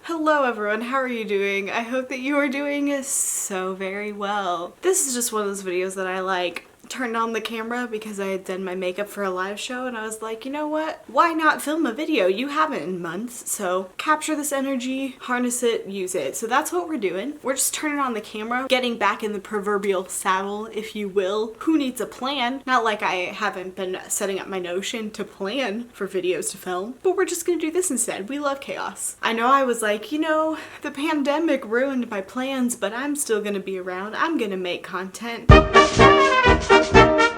Hello everyone, how are you doing? I hope that you are doing so very well. This is just one of those videos that I turned on the camera because I had done my makeup for a live show and I was like, you know what? Why not film a video? You haven't in months, so capture this energy, harness it, use it. So that's what we're doing. We're just turning on the camera, getting back in the proverbial saddle, if you will. Who needs a plan? Not like I haven't been setting up my Notion to plan for videos to film, but we're just gonna do this instead. We love chaos. I know I was like, you know, the pandemic ruined my plans, but I'm still gonna be around. I'm gonna make content.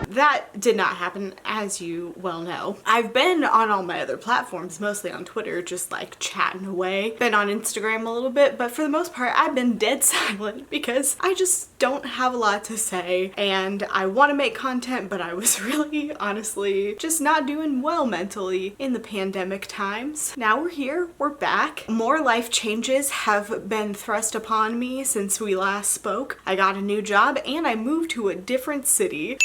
That did not happen, as you well know. I've been on all my other platforms, mostly on Twitter, just like chatting away. Been on Instagram a little bit, but for the most part, I've been dead silent because I just don't have a lot to say and I want to make content, but I was really, honestly, just not doing well mentally in the pandemic times. Now we're here, we're back. More life changes have been thrust upon me since we last spoke. I got a new job and I moved to a different city.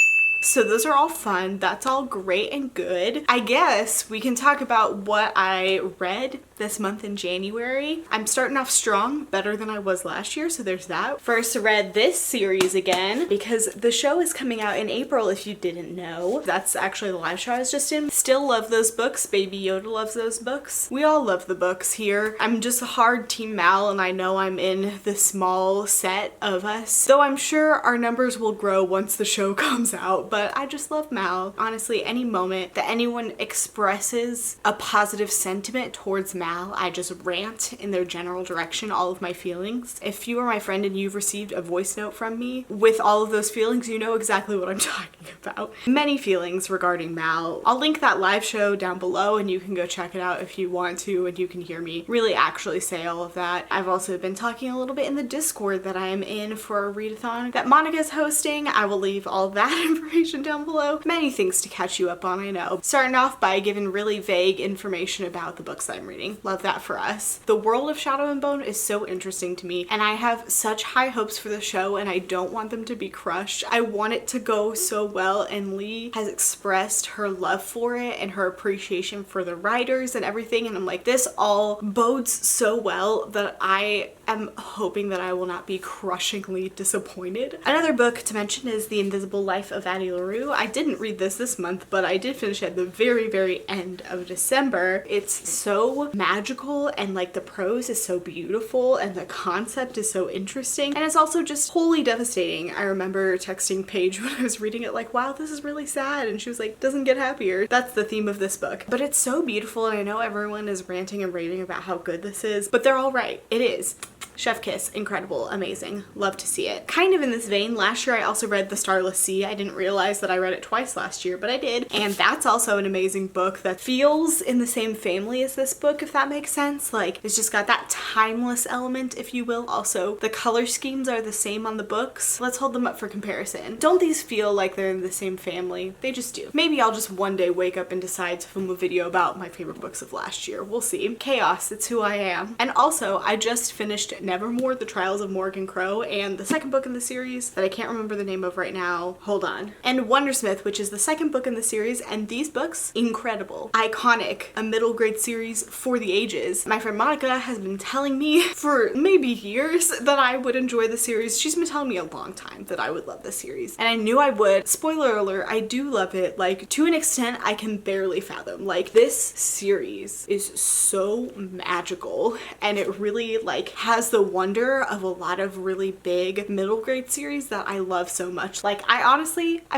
So those are all fun. That's all great and good. I guess we can talk about what I read this month in January. I'm starting off strong, better than I was last year, so there's that. First, I read this series again because the show is coming out in April if you didn't know. That's actually the live show I was just in. Still love those books. Baby Yoda loves those books. We all love the books here. I'm just a hard Team Mal and I know I'm in the small set of us. Though I'm sure our numbers will grow once the show comes out, but I just love Mal. Honestly, any moment that anyone expresses a positive sentiment towards Mal, I just rant in their general direction, all of my feelings. If you are my friend and you've received a voice note from me with all of those feelings, you know exactly what I'm talking about. Many feelings regarding Mal. I'll link that live show down below and you can go check it out if you want to and you can hear me really actually say all of that. I've also been talking a little bit in the Discord that I am in for a readathon that Monica's hosting. I will leave all that information down below. Many things to catch you up on, I know. Starting off by giving really vague information about the books I'm reading. Love that for us. The world of Shadow and Bone is so interesting to me and I have such high hopes for the show and I don't want them to be crushed. I want it to go so well and Lee has expressed her love for it and her appreciation for the writers and everything and I'm like, this all bodes so well that I am hoping that I will not be crushingly disappointed. Another book to mention is The Invisible Life of Addie LaRue. I didn't read this month, but I did finish at the very end of December. It's so magical and like the prose is so beautiful and the concept is so interesting and it's also just wholly devastating. I remember texting Paige when I was reading it like, wow, this is really sad, and she was like, doesn't get happier. That's the theme of this book. But it's so beautiful and I know everyone is ranting and raving about how good this is, but they're all right. It is. Chef kiss, incredible, amazing, love to see it. Kind of in this vein, last year I also read The Starless Sea. I didn't realize that I read it twice last year, but I did. And that's also an amazing book that feels in the same family as this book, if that makes sense. Like, it's just got that timeless element, if you will. Also, the color schemes are the same on the books. Let's hold them up for comparison. Don't these feel like they're in the same family? They just do. Maybe I'll just one day wake up and decide to film a video about my favorite books of last year. We'll see. Chaos, it's who I am. And also, I just finished Nevermoor, The Trials of Morgan Crow, and the second book in the series that I can't remember the name of right now. Hold on. And Wondersmith, which is the second book in the series, and these books, incredible. Iconic. A middle grade series for the ages. My friend Monica has been telling me for maybe years that I would enjoy the series. She's been telling me a long time that I would love the series. And I knew I would. Spoiler alert, I do love it. Like, to an extent I can barely fathom. Like, this series is so magical and it really like has the wonder of a lot of really big middle grade series that I love so much. Like, I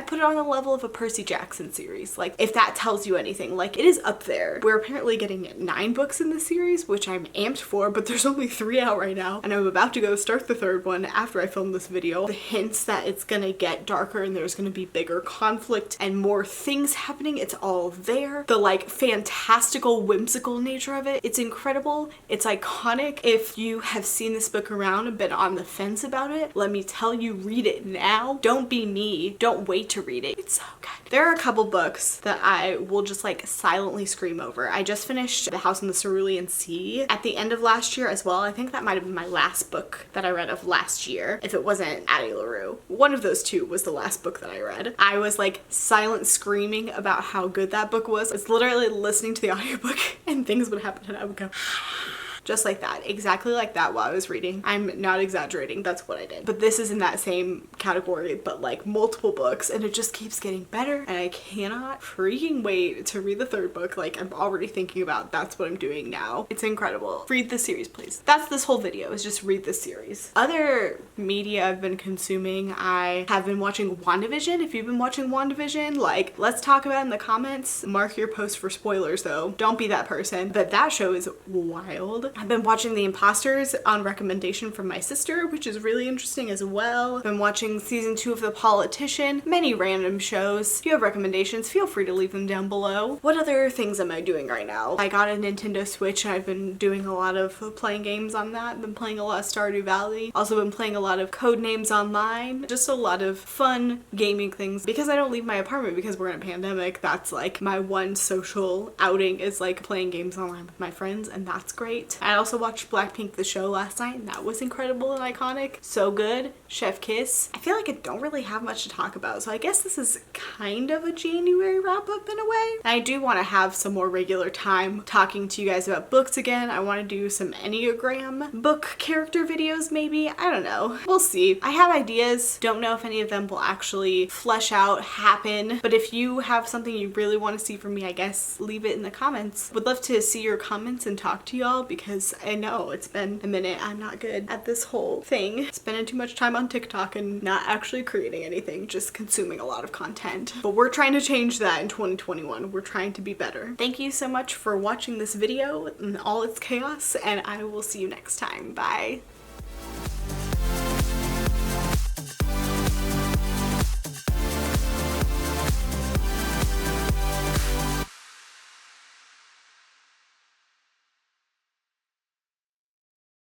put it on the level of a Percy Jackson series. Like, if that tells you anything, like, it is up there. We're apparently getting 9 books in the series, which I'm amped for, but there's only 3 out right now and I'm about to go start the 3rd one after I film this video. The hints that it's gonna get darker and there's gonna be bigger conflict and more things happening, it's all there. The like fantastical, whimsical nature of it, it's incredible, it's iconic. If you have seen this book around and been on the fence about it, let me tell you, read it now. Don't be me. Don't wait to read it. It's so good. There are a couple books that I will just like silently scream over. I just finished The House in the Cerulean Sea at the end of last year as well. I think that might have been my last book that I read of last year, if it wasn't Addie LaRue. One of those two was the last book that I read. I was like silent screaming about how good that book was. It's literally listening to the audiobook and things would happen and I would go just like that, exactly like that while I was reading. I'm not exaggerating, that's what I did. But this is in that same category, but like multiple books, and it just keeps getting better, and I cannot freaking wait to read the third book. Like, I'm already thinking about that's what I'm doing now. It's incredible. Read the series, please. That's this whole video, is just read this series. Other media I've been consuming, I have been watching WandaVision. If you've been watching WandaVision, like, let's talk about it in the comments. Mark your post for spoilers though. Don't be that person. But that show is wild. I've been watching The Imposters on recommendation from my sister, which is really interesting as well. I've been watching season 2 of The Politician, many random shows. If you have recommendations, feel free to leave them down below. What other things am I doing right now? I got a Nintendo Switch and I've been doing a lot of playing games on that. I've been playing a lot of Stardew Valley. Also been playing a lot of Codenames Online. Just a lot of fun gaming things. Because I don't leave my apartment because we're in a pandemic, that's like my one social outing, is like playing games online with my friends, and that's great. I also watched Blackpink the show last night, and that was incredible and iconic. So good. Chef kiss. I feel like I don't really have much to talk about, so I guess this is kind of a January wrap up in a way. And I do want to have some more regular time talking to you guys about books again. I want to do some Enneagram book character videos maybe. I don't know. We'll see. I have ideas. Don't know if any of them will actually flesh out, happen, but if you have something you really want to see from me, I guess leave it in the comments. Would love to see your comments and talk to y'all, because I know it's been a minute. I'm not good at this whole thing. Spending too much time on TikTok and not actually creating anything, just consuming a lot of content. But we're trying to change that in 2021. We're trying to be better. Thank you so much for watching this video and all its chaos, and I will see you next time. Bye.